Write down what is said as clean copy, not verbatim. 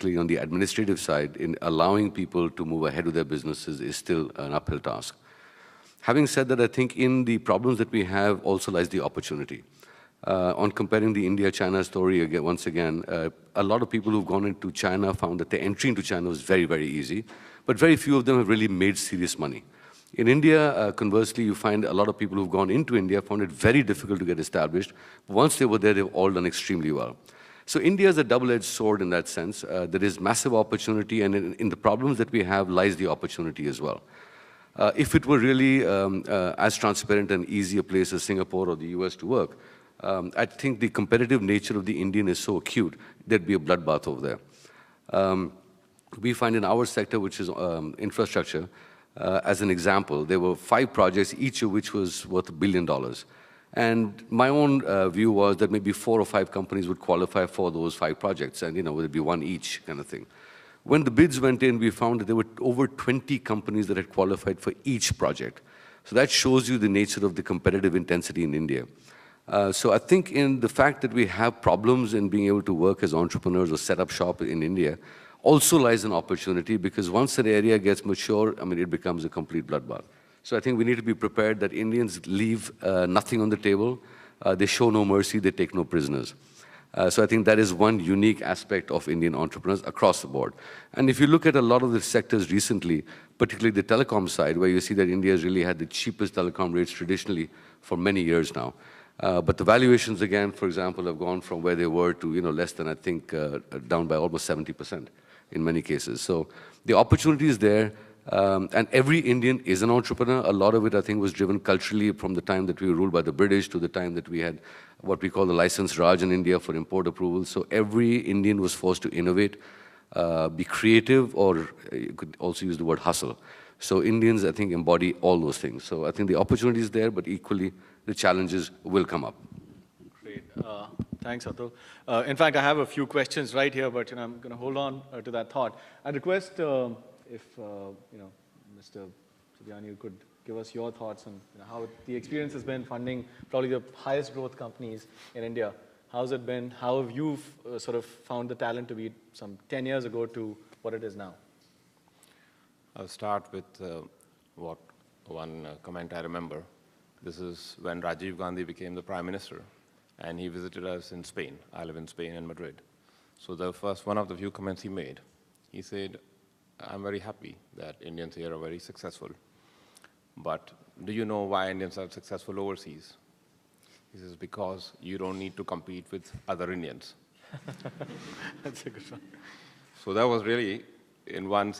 particularly on the administrative side, in allowing people to move ahead with their businesses is still an uphill task. Having said that, I think in the problems that we have also lies the opportunity. On comparing the India-China story once again, a lot of people who've gone into China found that the entry into China was very, very easy, but very few of them have really made serious money. In India, conversely, you find a lot of people who've gone into India found it very difficult to get established. Once they were there, they've all done extremely well. So India is a double-edged sword in that sense. There is massive opportunity, and in the problems that we have lies the opportunity as well. If it were really as transparent and easy a place as Singapore or the US to work, I think the competitive nature of the Indian is so acute, there'd be a bloodbath over there. We find in our sector, which is infrastructure, as an example, there were 5 projects, each of which was worth $1 billion. And my own view was that maybe 4 or 5 companies would qualify for those 5 projects, and would it be one each kind of thing. When the bids went in, we found that there were over 20 companies that had qualified for each project. So that shows you the nature of the competitive intensity in India. So I think in the fact that we have problems in being able to work as entrepreneurs or set up shop in India also lies an opportunity, because once an area gets mature, it becomes a complete bloodbath. So I think we need to be prepared that Indians leave nothing on the table. They show no mercy, they take no prisoners. So I think that is one unique aspect of Indian entrepreneurs across the board. And if you look at a lot of the sectors recently, particularly the telecom side, where you see that India has really had the cheapest telecom rates traditionally for many years now. But the valuations, again, for example, have gone from where they were to less than, I think, down by almost 70% in many cases. So the opportunity is there, and every Indian is an entrepreneur. A lot of it, I think, was driven culturally from the time that we were ruled by the British to the time that we had what we call the license Raj in India for import approval. So every Indian was forced to innovate, be creative, or you could also use the word hustle. So Indians, I think, embody all those things. So I think the opportunity is there, but equally the challenges will come up. Great. Thanks, Atul. In fact, I have a few questions right here, but I'm going to hold on to that thought. I'd request if Mr. Subyani, you could give us your thoughts on how the experience has been funding probably the highest growth companies in India. How's it been? How have you sort of found the talent to be some 10 years ago to what it is now? I'll start with what one comment I remember. This is when Rajiv Gandhi became the Prime Minister, and he visited us in Spain. I live in Spain, in Madrid. So the first one of the few comments he made, he said, I'm very happy that Indians here are very successful, but do you know why Indians are successful overseas? He says, because you don't need to compete with other Indians. That's a good one. So that was really, in one sense,